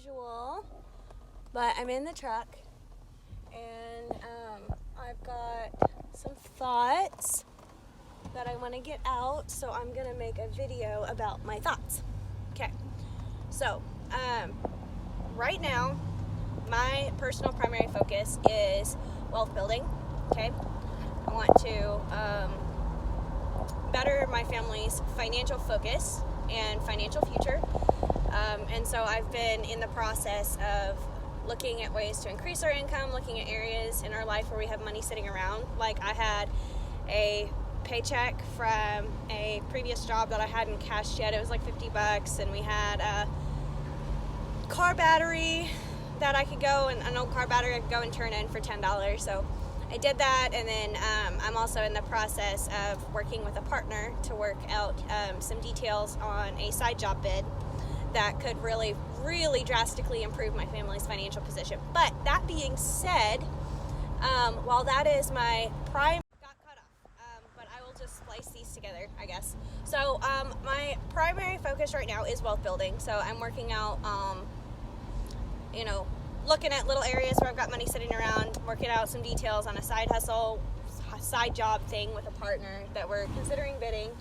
usual, but I'm in the truck and I've got some thoughts that I want to get out, so I'm going to make a video about my thoughts. Okay, so right now my personal primary focus is wealth building. Okay, I want to better my family's financial focus and financial future, and so I've been in the process of looking at ways to increase our income, looking at areas in our life where we have money sitting around. Like, I had a paycheck from a previous job that I hadn't cashed yet. It was like $50, and we had a car battery that I could go, and an old car battery I could go and turn in for $10. So I did that, and then I'm also in the process of working with a partner to work out some details on a side job bid that could really drastically improve my family's financial position. But that being said, while that is my prime, got cut off, but I will just splice these together, I guess. So my primary focus right now is wealth building. So I'm working out, looking at little areas where I've got money sitting around, working out some details on a side hustle, side job thing with a partner that we're considering bidding,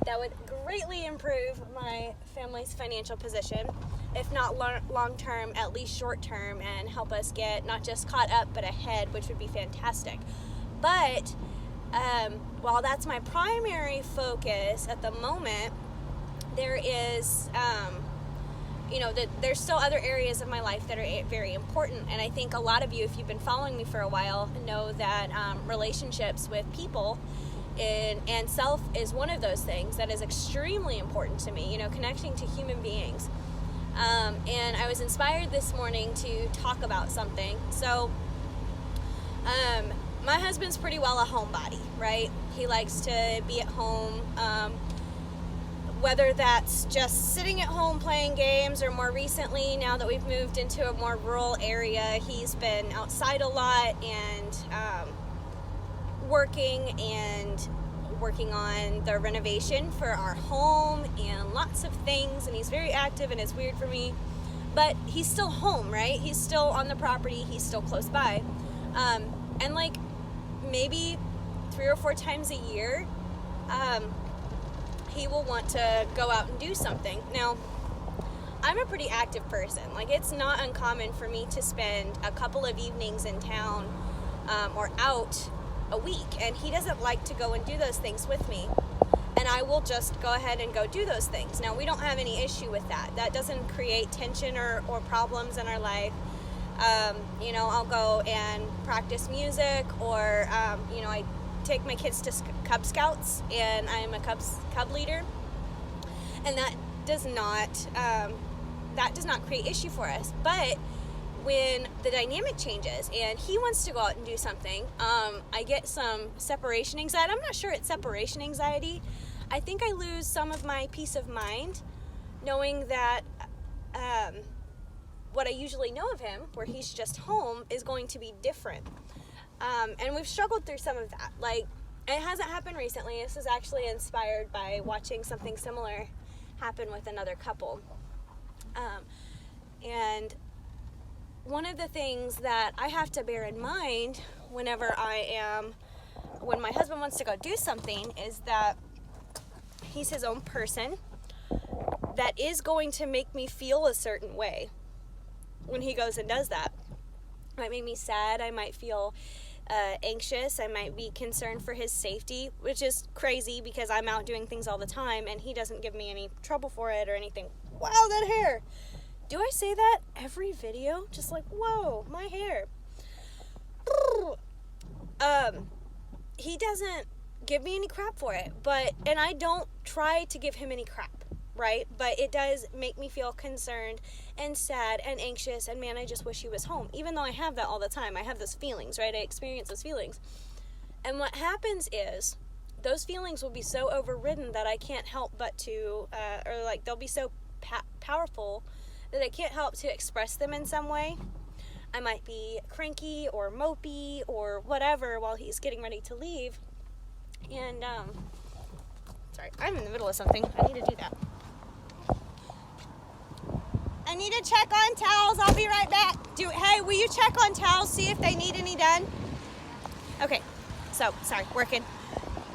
that would greatly improve my family's financial position, if not long-term, at least short-term, and help us get not just caught up, but ahead, which would be fantastic. But while that's my primary focus at the moment, there is, there's still other areas of my life that are very important. And I think a lot of you, if you've been following me for a while, know that relationships with people and self is one of those things that is extremely important to me, connecting to human beings. And I was inspired this morning to talk about something. So my husband's pretty well a homebody, right? He likes to be at home, whether that's just sitting at home playing games, or more recently, now that we've moved into a more rural area, he's been outside a lot and working on the renovation for our home and lots of things, and he's very active, and it's weird for me, but he's still home, right? He's still on the property, he's still close by, and like maybe 3 or 4 times a year he will want to go out and do something. Now, I'm a pretty active person. Like, it's not uncommon for me to spend a couple of evenings in town or out a week, and he doesn't like to go and do those things with me, and I will just go ahead and go do those things. Now, we don't have any issue with that. That doesn't create tension or problems in our life. I'll go and practice music, or I take my kids to Cub Scouts, and I'm a Cub leader, and that does not create issue for us. But when the dynamic changes and he wants to go out and do something, I get some separation anxiety. I'm not sure it's separation anxiety. I think I lose some of my peace of mind knowing that what I usually know of him, where he's just home, is going to be different. And we've struggled through some of that. Like, it hasn't happened recently. This is actually inspired by watching something similar happen with another couple. And one of the things that I have to bear in mind when my husband wants to go do something, is that he's his own person that is going to make me feel a certain way when he goes and does that. It might make me sad. I might feel anxious. I might be concerned for his safety, which is crazy because I'm out doing things all the time and he doesn't give me any trouble for it or anything. Wow, that hair! Do I say that every video? Just like, whoa, my hair. He doesn't give me any crap for it, and I don't try to give him any crap, right? But it does make me feel concerned and sad and anxious, and man, I just wish he was home. Even though I have that all the time, I have those feelings, right? I experience those feelings. And what happens is, those feelings will be so overridden that I can't help but to, they'll be so powerful that I can't help to express them in some way. I might be cranky or mopey or whatever while he's getting ready to leave. And, sorry, I'm in the middle of something. I need to do that. I need to check on towels. I'll be right back. Hey, will you check on towels, see if they need any done? Okay, so, sorry, working.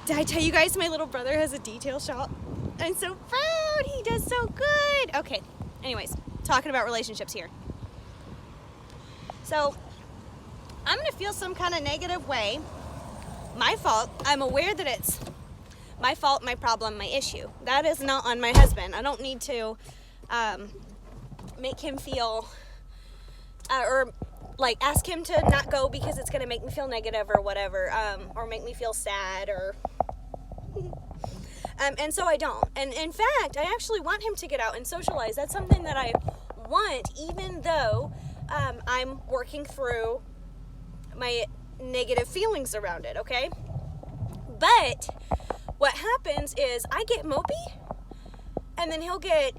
Did I tell you guys my little brother has a detail shop? I'm so proud. He does so good. Okay, anyways, talking about relationships here. So, I'm going to feel some kind of negative way. My fault. I'm aware that it's my fault, my problem, my issue. That is not on my husband. I don't need to make him feel or like ask him to not go because it's going to make me feel negative or whatever, or make me feel sad or and so I don't. And in fact, I actually want him to get out and socialize. That's something that I want, even though I'm working through my negative feelings around it, okay? But what happens is I get mopey, and then he'll get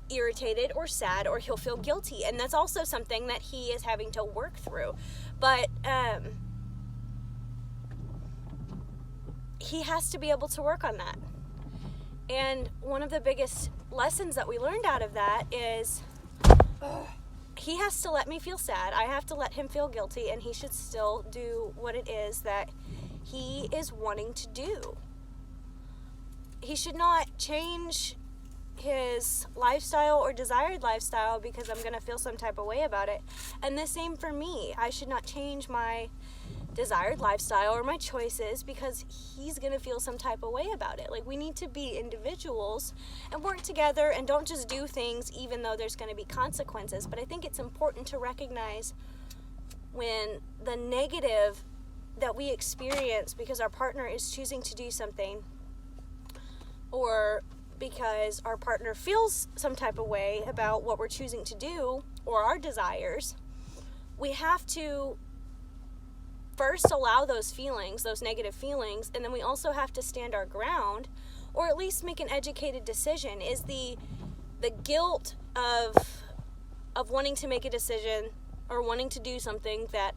irritated or sad, or he'll feel guilty, and that's also something that he is having to work through. But he has to be able to work on that. And one of the biggest lessons that we learned out of that is he has to let me feel sad. I have to let him feel guilty, and he should still do what it is that he is wanting to do. He should not change his lifestyle or desired lifestyle because I'm going to feel some type of way about it. And the same for me. I should not change my desired lifestyle or my choices because he's going to feel some type of way about it. Like, we need to be individuals and work together and don't just do things even though there's going to be consequences. But I think it's important to recognize when the negative that we experience because our partner is choosing to do something, or because our partner feels some type of way about what we're choosing to do or our desires, we have to first allow those feelings, those negative feelings, and then we also have to stand our ground, or at least make an educated decision. Is the guilt of wanting to make a decision or wanting to do something that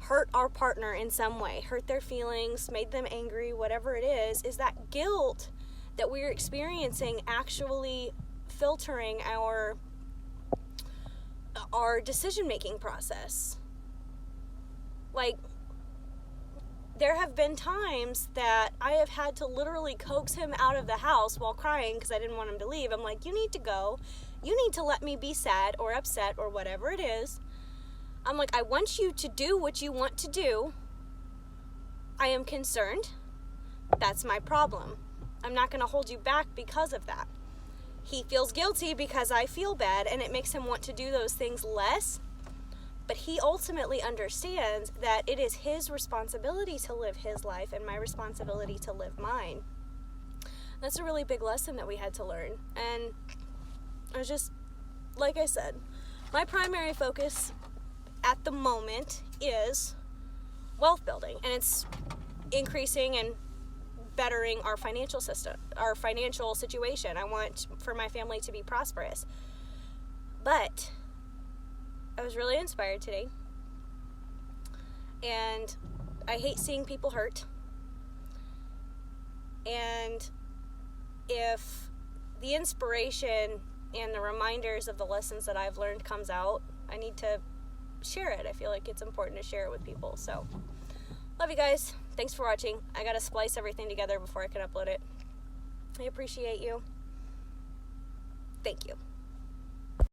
hurt our partner in some way, hurt their feelings, made them angry, whatever it is that guilt that we're experiencing actually filtering our decision-making process? Like, there have been times that I have had to literally coax him out of the house while crying because I didn't want him to leave. I'm like, you need to go. You need to let me be sad or upset or whatever it is. I'm like, I want you to do what you want to do. I am concerned. That's my problem. I'm not going to hold you back because of that. He feels guilty because I feel bad, and it makes him want to do those things less. But he ultimately understands that it is his responsibility to live his life and my responsibility to live mine. That's a really big lesson that we had to learn. And I was just, like I said, my primary focus at the moment is wealth building, and it's increasing and bettering our financial system, our financial situation. I want for my family to be prosperous. But I was really inspired today, and I hate seeing people hurt. And if the inspiration and the reminders of the lessons that I've learned comes out, I need to share it. I feel like it's important to share it with people. So, love you guys. Thanks for watching. I gotta splice everything together before I can upload it. I appreciate you. Thank you.